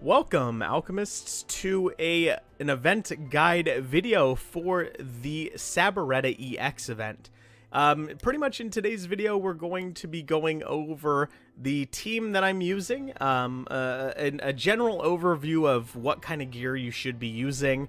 Welcome, Alchemists, to an event guide video for the Sabareta EX event. Pretty much in today's video, we're going to be going over the team that I'm using, a general overview of what kind of gear you should be using,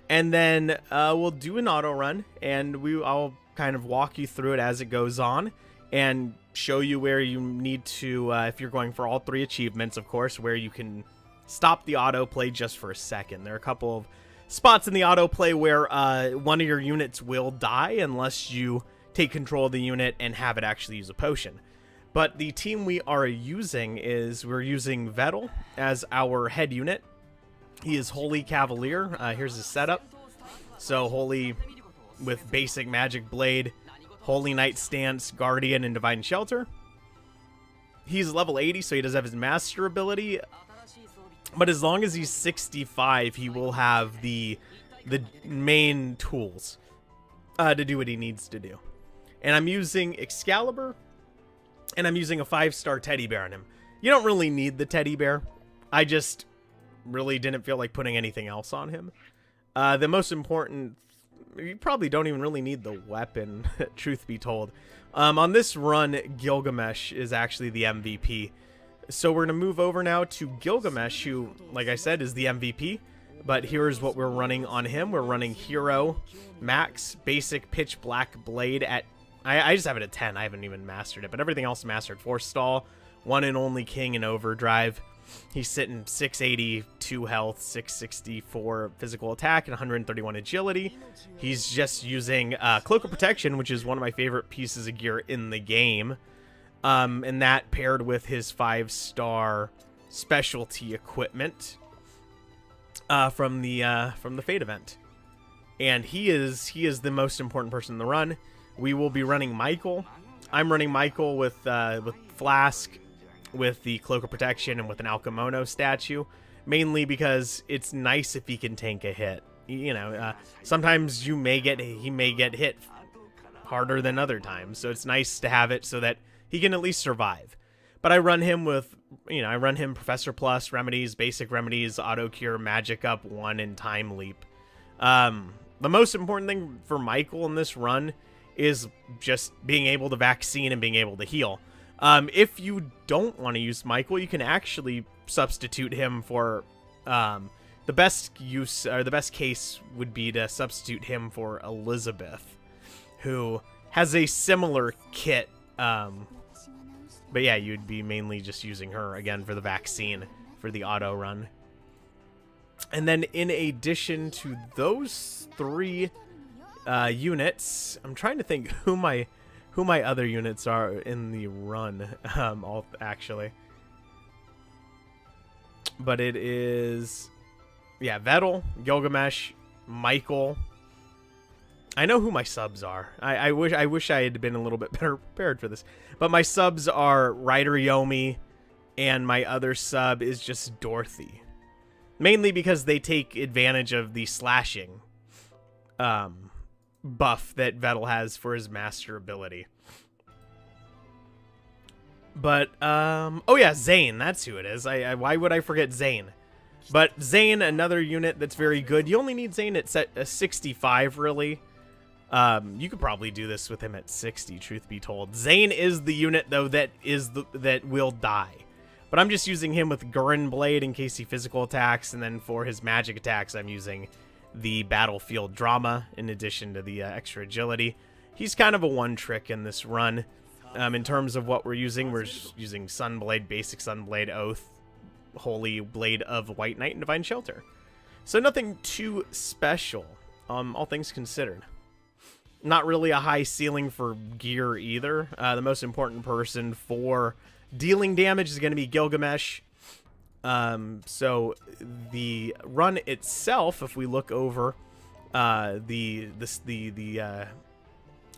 and then we'll do an auto run, and I'll kind of walk you through it as it goes on, and show you where you need to, if you're going for all three achievements, of course, where you can stop the autoplay just for a second. There are a couple of spots in the autoplay where one of your units will die unless you take control of the unit and have it actually use a potion. But the team we are using we're using Vettel as our head unit. He is Holy Cavalier. Here's his setup. So Holy with basic magic blade, Holy Knight stance, Guardian, and Divine Shelter. He's level 80, so he does have his master ability. But as long as he's 65, he will have the main tools to do what he needs to do. And I'm using Excalibur, and I'm using a 5-star teddy bear on him. You don't really need the teddy bear. I just really didn't feel like putting anything else on him. The most important, you probably don't even really need the weapon, truth be told. On this run, Gilgamesh is actually the MVP. So we're going to move over now to Gilgamesh, who, like I said, is the MVP. But here's what we're running on him. We're running Hero, Max, Basic, Pitch Black, Blade at... I just have it at 10. I haven't even mastered it. But everything else mastered. Forestall, One and Only King in Overdrive. He's sitting 682 health, 664 physical attack, and 131 agility. He's just using Cloak of Protection, which is one of my favorite pieces of gear in the game. And that paired with his 5-star specialty equipment from the Fate event, and he is the most important person in the run. We will be running Michael. I'm running Michael with Flask, with the Cloak of Protection, and with an Alchemist statue, mainly because it's nice if he can tank a hit. You know, sometimes he may get hit harder than other times, so it's nice to have it so that he can at least survive. But I run him with, I run him Professor Plus, Remedies, Basic Remedies, Auto Cure, Magic Up 1, and Time Leap. The most important thing for Michael in this run is just being able to vaccine and being able to heal. If you don't want to use Michael, you can actually substitute him for, the best case would be to substitute him for Elizabeth, who has a similar kit. But yeah, you'd be mainly just using her again for the vaccine for the auto run. And then in addition to those three units, I'm trying to think who my other units are in the run. Actually, but it is, yeah, Vettel, Gilgamesh, Michael. I know who my subs are. I wish I had been a little bit better prepared for this. But my subs are Ryder Yomi, and my other sub is just Dorothy. Mainly because they take advantage of the slashing buff that Vettel has for his master ability. But, oh yeah, Zane, that's who it is. Why would I forget Zane? But Zane, another unit that's very good. You only need Zane at 65, really. You could probably do this with him at 60, truth be told. Zane is the unit, though, that will die. But I'm just using him with Gurren Blade in case he physical attacks, and then for his magic attacks, I'm using the Battlefield Drama in addition to the extra agility. He's kind of a one-trick in this run. In terms of what we're using using Sunblade, Basic Sunblade, Oath, Holy Blade of White Knight, and Divine Shelter. So nothing too special, all things considered. Not really a high ceiling for gear either. The most important person for dealing damage is going to be Gilgamesh. So the run itself, if we look over the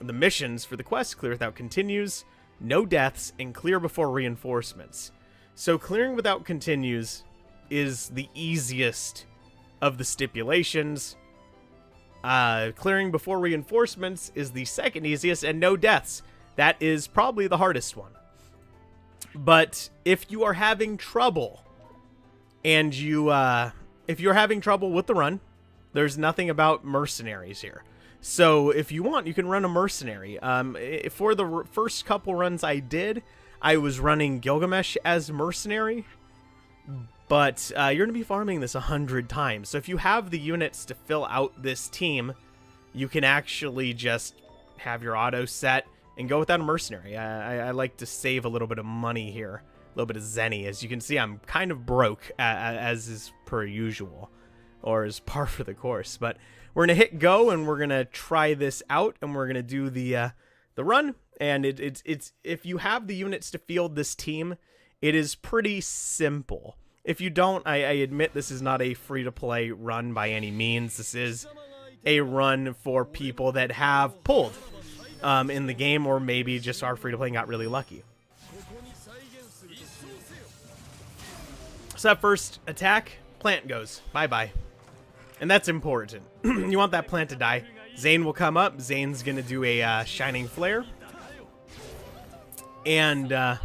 missions for the quest, clear without continues, no deaths, and clear before reinforcements. So clearing without continues is the easiest of the stipulations. Clearing before reinforcements is the second easiest, and no deaths. That is probably the hardest one. But if you are having trouble and you, if you're having trouble with the run, there's nothing about mercenaries here. So if you want, you can run a mercenary. For the first couple runs I did, I was running Gilgamesh as mercenary, but you're going to be farming this 100 times. So if you have the units to fill out this team, you can actually just have your auto set and go without a mercenary. I like to save a little bit of money here, a little bit of zenny. As you can see, I'm kind of broke, as is per usual, or as par for the course. But we're going to hit go, and we're going to try this out, and we're going to do the run. And it's if you have the units to field this team, it is pretty simple. If you don't, I admit this is not a free-to-play run by any means. This is a run for people that have pulled in the game, or maybe just are free-to-play and got really lucky. So that first attack, plant goes. Bye-bye. And that's important. You want that plant to die. Zane will come up. Zane's going to do a Shining Flare. And, yeah,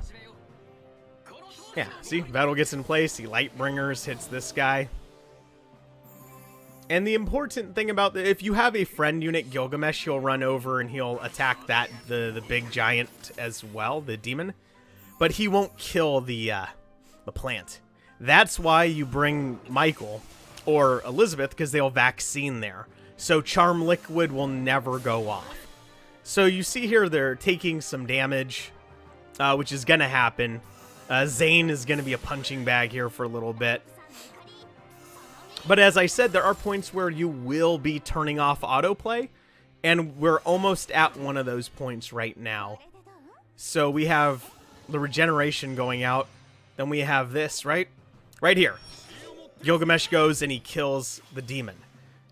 see? Battle gets in place. He Lightbringers, hits this guy. And the important thing about if you have a friend unit, Gilgamesh, he'll run over and he'll attack the big giant as well, the demon. But he won't kill the plant. That's why you bring Michael or Elizabeth, because they'll vaccine there. So Charm Liquid will never go off. So you see here they're taking some damage, which is going to happen. Zane is going to be a punching bag here for a little bit. But as I said, there are points where you will be turning off autoplay, and we're almost at one of those points right now. So we have the regeneration going out, then we have this, right here. Gilgamesh goes and he kills the demon.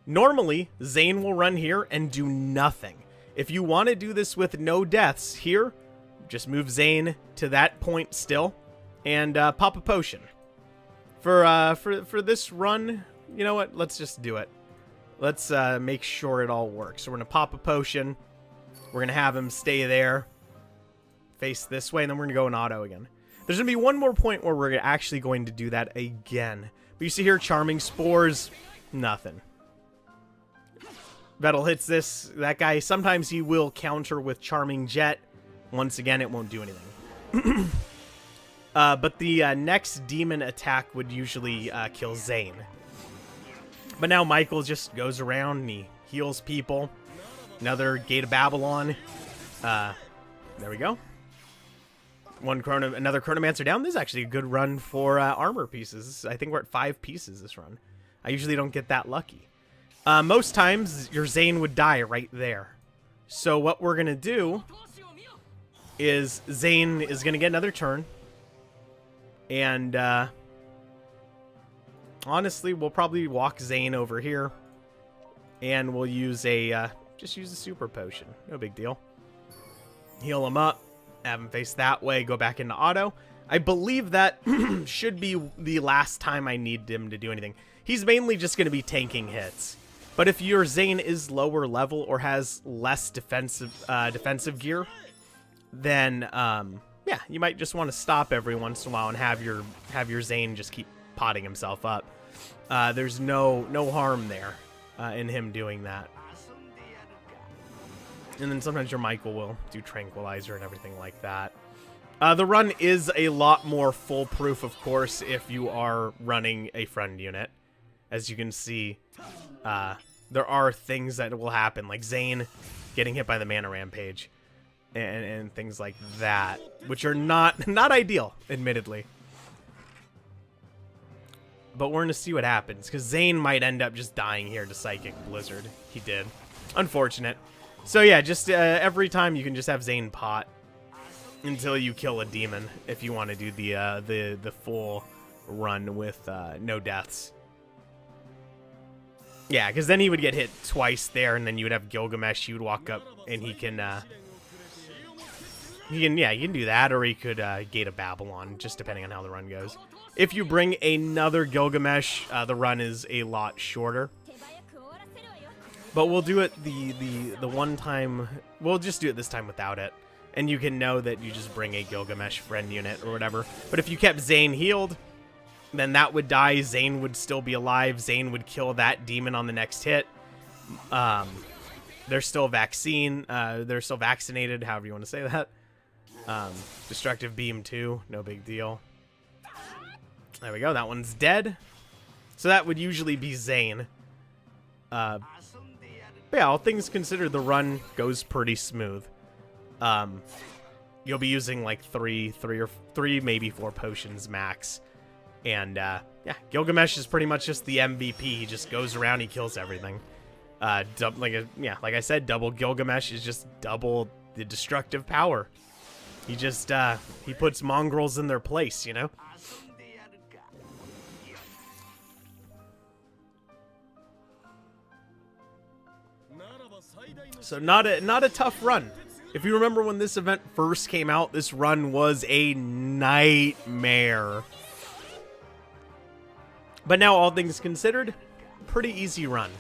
Normally, Zane will run here and do nothing. If you want to do this with no deaths here, just move Zane to that point still, and pop a potion. For this run, you know what? Let's just do it. Let's make sure it all works. So we're going to pop a potion. We're going to have him stay there. Face this way, and then we're going to go in auto again. There's going to be one more point where we're actually going to do that again. But you see here, Charming Spores, nothing. Vettel hits that guy. Sometimes he will counter with Charming Jet. Once again, it won't do anything. But the next demon attack would usually kill Zane. But now Michael just goes around and he heals people. Another Gate of Babylon. There we go. Another Chronomancer down. This is actually a good run for armor pieces. I think we're at 5 pieces this run. I usually don't get that lucky. Most times, your Zane would die right there. So what we're going to do is Zane is going to get another turn. And honestly, we'll probably walk Zane over here. And we'll use just use a super potion. No big deal. Heal him up. Have him face that way. Go back into auto. I believe that should be the last time I need him to do anything. He's mainly just going to be tanking hits. But if your Zane is lower level or has less defensive gear, then yeah, you might just want to stop every once in a while and have your Zane just keep potting himself up. There's no harm there in him doing that. And then sometimes your Michael will do Tranquilizer and everything like that. The run is a lot more foolproof, of course, if you are running a friend unit. As you can see, there are things that will happen, like Zane getting hit by the Mana Rampage and things like that, which are not ideal, admittedly. But we're going to see what happens, because Zane might end up just dying here to Psychic Blizzard. He did. Unfortunate. So yeah, just every time you can just have Zane pot until you kill a demon, if you want to do the full run with no deaths. Yeah, because then he would get hit twice there, and then you would have Gilgamesh. He would walk up, and he can do that, or he could Gate of Babylon, just depending on how the run goes. If you bring another Gilgamesh, the run is a lot shorter. But we'll do it the one time. We'll just do it this time without it, and you can know that you just bring a Gilgamesh friend unit or whatever. But if you kept Zane healed, then that would die. Zane would still be alive. Zane would kill that demon on the next hit. They're still they're still vaccinated, however you want to say that. Destructive beam too, no big deal. There we go, that one's dead. So that would usually be Zane. But yeah, all things considered, the run goes pretty smooth. You'll be using like three, maybe 4 potions max. And yeah, Gilgamesh is pretty much just the MVP. He just goes around, he kills everything. Like I said, double Gilgamesh is just double the destructive power. He just he puts mongrels in their place, you know? So not a tough run. If you remember when this event first came out, this run was a nightmare. But now, all things considered, pretty easy run.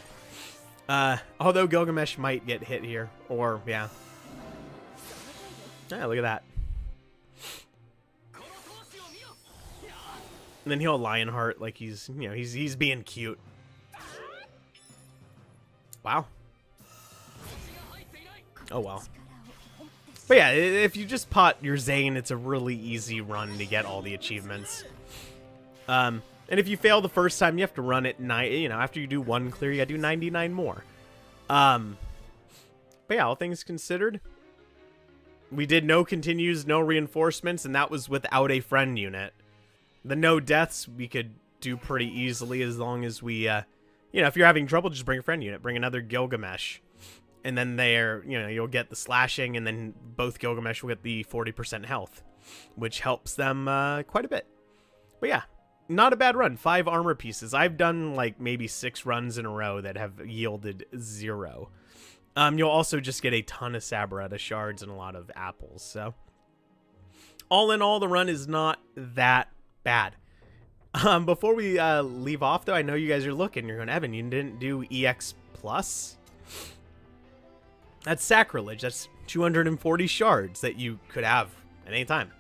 Although Gilgamesh might get hit here, or yeah. Yeah, look at that. And then he'll Lionheart like he's, you know, he's being cute. Wow. Oh well. But yeah, if you just pot your Zane, it's a really easy run to get all the achievements. And if you fail the first time, you have to run it after you do 1 clear, you gotta do 99 more. But yeah, all things considered, we did no continues, no reinforcements, and that was without a friend unit. The no deaths we could do pretty easily as long as we, if you're having trouble, just bring a friend unit, bring another Gilgamesh. And then you'll get the slashing, and then both Gilgamesh will get the 40% health, which helps them quite a bit. But yeah, not a bad run. 5 armor pieces. I've done like maybe 6 runs in a row that have yielded 0. You'll also just get a ton of Sabareta shards and a lot of apples. So all in all, the run is not that bad. Before we leave off, though, I know you guys are looking. You're going, Evan, you didn't do EX Plus? That's sacrilege. That's 240 shards that you could have at any time.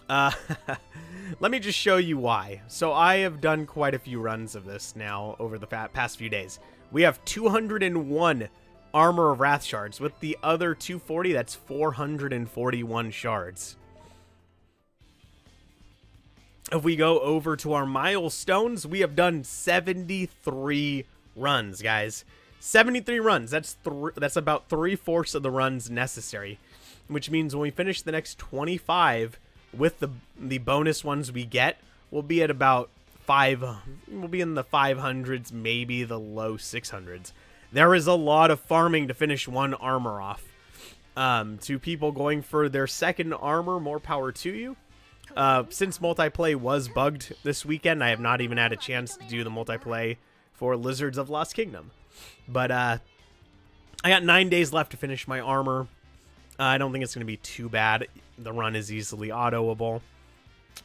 Let me just show you why. So I have done quite a few runs of this now over the past few days. We have 201 Armor of Wrath shards. With the other 240, that's 441 shards. If we go over to our milestones, we have done 73 runs, guys. 73 runs. That's about 3/4 of the runs necessary, which means when we finish the next 25 with the bonus ones we get, we'll be at about 5. We'll be in the 500s, maybe the low 600s. There is a lot of farming to finish one armor off. To people going for their second armor, more power to you. Since multiplay was bugged this weekend, I have not even had a chance to do the multiplay for Lizards of Lost Kingdom. But I got 9 days left to finish my armor. I don't think it's going to be too bad. The run is easily autoable.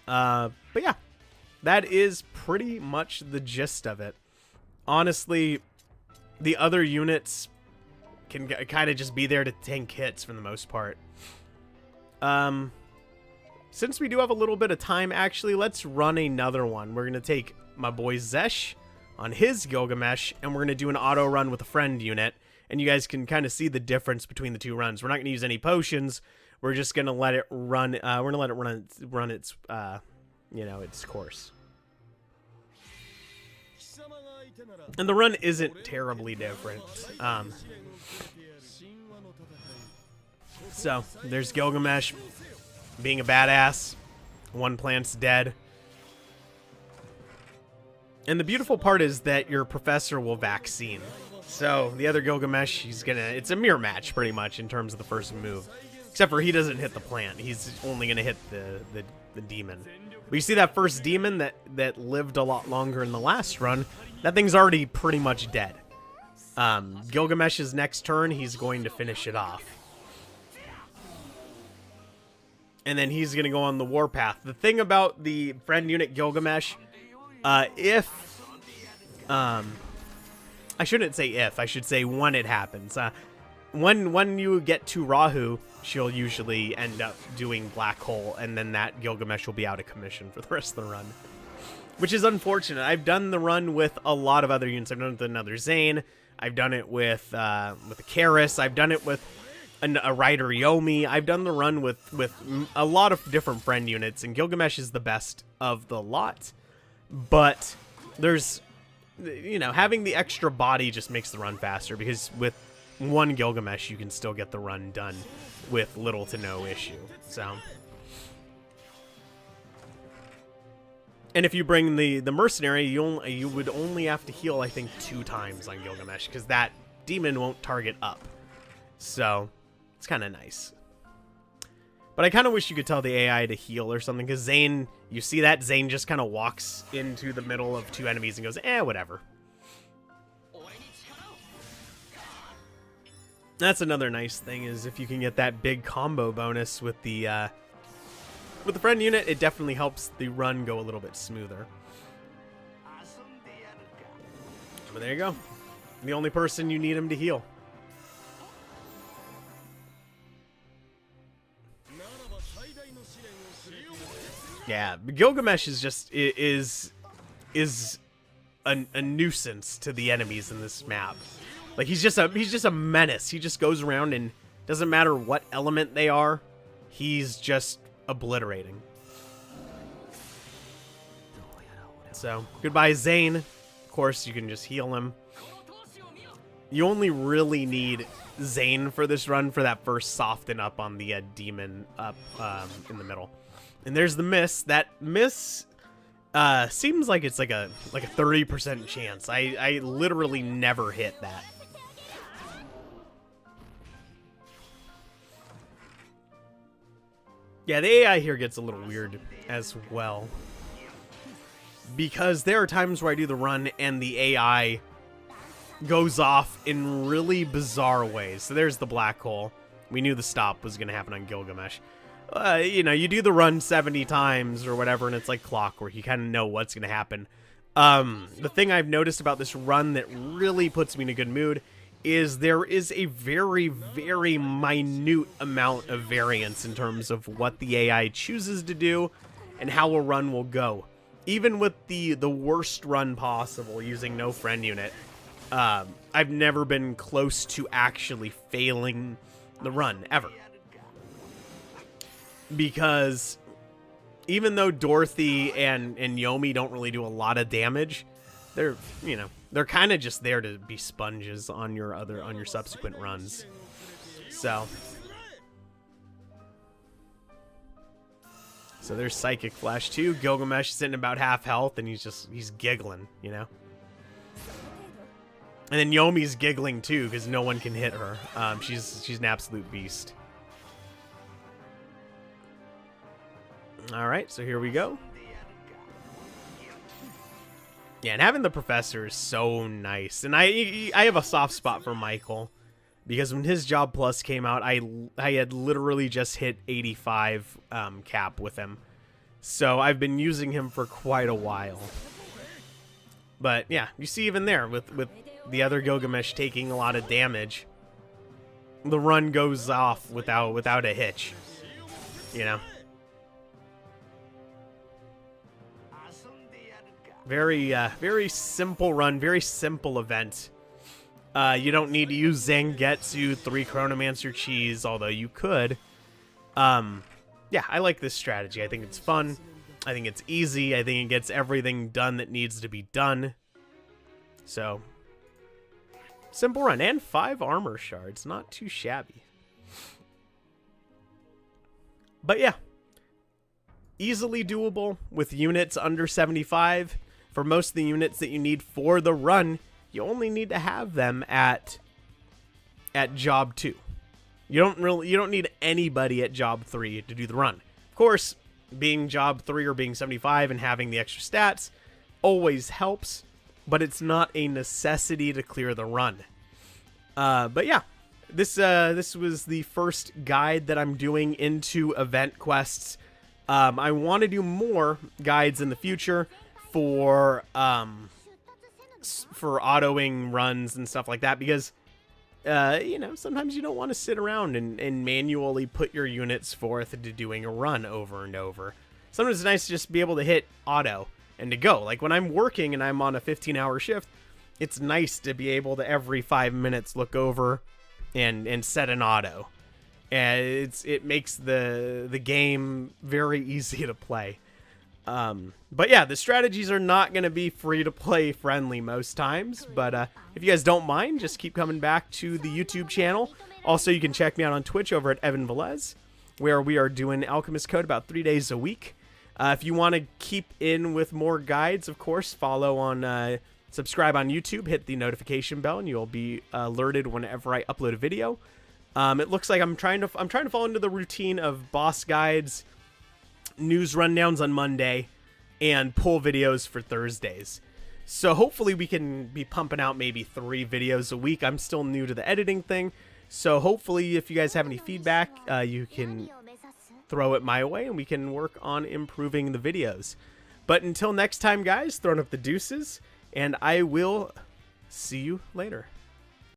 But yeah, that is pretty much the gist of it. Honestly, the other units can kind of just be there to tank hits for the most part. Since we do have a little bit of time, actually, let's run another one. We're going to take my boy Zesh on his Gilgamesh, and we're going to do an auto run with a friend unit, and you guys can kind of see the difference between the two runs. We're not going to use any potions. We're just going to let it run. We're going to let it run its, its course. And the run isn't terribly different. So there's Gilgamesh being a badass. One plant's dead. And the beautiful part is that your professor will vaccine. So the other Gilgamesh, it's a mirror match pretty much in terms of the first move. Except for he doesn't hit the plant. He's only going to hit the demon. But you see that first demon that lived a lot longer in the last run? That thing's already pretty much dead. Gilgamesh's next turn, he's going to finish it off. And then he's going to go on the warpath. The thing about the friend unit Gilgamesh, I shouldn't say if, I should say when it happens. When you get to Rahu, she'll usually end up doing Black Hole, and then that Gilgamesh will be out of commission for the rest of the run. which is unfortunate. I've done the run with a lot of other units. I've done it with another Zane. I've done it with a Karis. I've done it with a Rider Yomi. I've done the run with a lot of different friend units, and Gilgamesh is the best of the lot. But there's, you know, having the extra body just makes the run faster, because with one Gilgamesh, you can still get the run done with little to no issue. So, and if you bring the mercenary, you would only have to heal, I think, 2 times on Gilgamesh, because that demon won't target up. So it's kind of nice. But I kind of wish you could tell the AI to heal or something, because Zane, you see that? Zane just kind of walks into the middle of 2 enemies and goes, whatever. That's another nice thing, is if you can get that big combo bonus with the friend unit, it definitely helps the run go a little bit smoother. But there you go. The only person you need him to heal. Yeah, Gilgamesh is just is a nuisance to the enemies in this map. Like, he's just a menace. He just goes around, and doesn't matter what element they are, he's just obliterating. So, goodbye Zane. Of course, you can just heal him. You only really need Zane for this run for that first soften up on the demon up in the middle. And there's the miss. That miss seems like it's like a 30% chance. I literally never hit that. Yeah, the AI here gets a little weird as well, because there are times where I do the run and the AI goes off in really bizarre ways. So there's the black hole. We knew the stop was going to happen on Gilgamesh. You know, you do the run 70 times or whatever, and it's like clockwork. You kind of know what's going to happen. The thing I've noticed about this run that really puts me in a good mood is there is a very, very minute amount of variance in terms of what the AI chooses to do and how a run will go. Even with the worst run possible using no friend unit, I've never been close to actually failing the run, ever. Because even though Dorothy and Yomi don't really do a lot of damage, they're, you know, they're kind of just there to be sponges on your subsequent runs. So there's Psychic Flash too. Gilgamesh is sitting about half health, and he's giggling, you know. And then Yomi's giggling too, because no one can hit her. She's an absolute beast. All right, so here we go. Yeah, and having the professor is so nice. And I have a soft spot for Michael, because when his Job Plus came out, I had literally just hit 85 cap with him. So I've been using him for quite a while. But yeah, you see even there, with the other Gilgamesh taking a lot of damage, the run goes off without a hitch, you know. Very simple run, very simple event. You don't need to use Zangetsu, 3 Chronomancer Cheese, although you could. Yeah, I like this strategy. I think it's fun. I think it's easy. I think it gets everything done that needs to be done. So, simple run. And 5 armor shards. Not too shabby. But yeah, easily doable with units under 75. For most of the units that you need for the run, you only need to have them at job 2. You don't need anybody at job 3 to do the run. Of course, being job 3 or being 75 and having the extra stats always helps, but it's not a necessity to clear the run. But yeah, this was the first guide that I'm doing into event quests. I want to do more guides in the future for autoing runs and stuff like that, because you know, sometimes you don't want to sit around and manually put your units forth into doing a run over and over. Sometimes it's nice to just be able to hit auto. and to go. Like when I'm working and I'm on a 15-hour shift, it's nice to be able to every 5 minutes look over and set an auto. And it makes the game very easy to play. But yeah, the strategies are not going to be free to play friendly most times. But if you guys don't mind, just keep coming back to the YouTube channel. Also, you can check me out on Twitch over at Evan Velez, where we are doing Alchemist code about 3 days a week. If you want to keep in with more guides, of course, follow on, subscribe on YouTube, hit the notification bell, and you'll be alerted whenever I upload a video. It looks like I'm trying to fall into the routine of boss guides, news rundowns on Monday, and pull videos for Thursdays. So hopefully we can be pumping out maybe 3 videos a week. I'm still new to the editing thing, so hopefully if you guys have any feedback, you can throw it my way and we can work on improving the videos. But until next time, guys, throwing up the deuces, and I will see you later.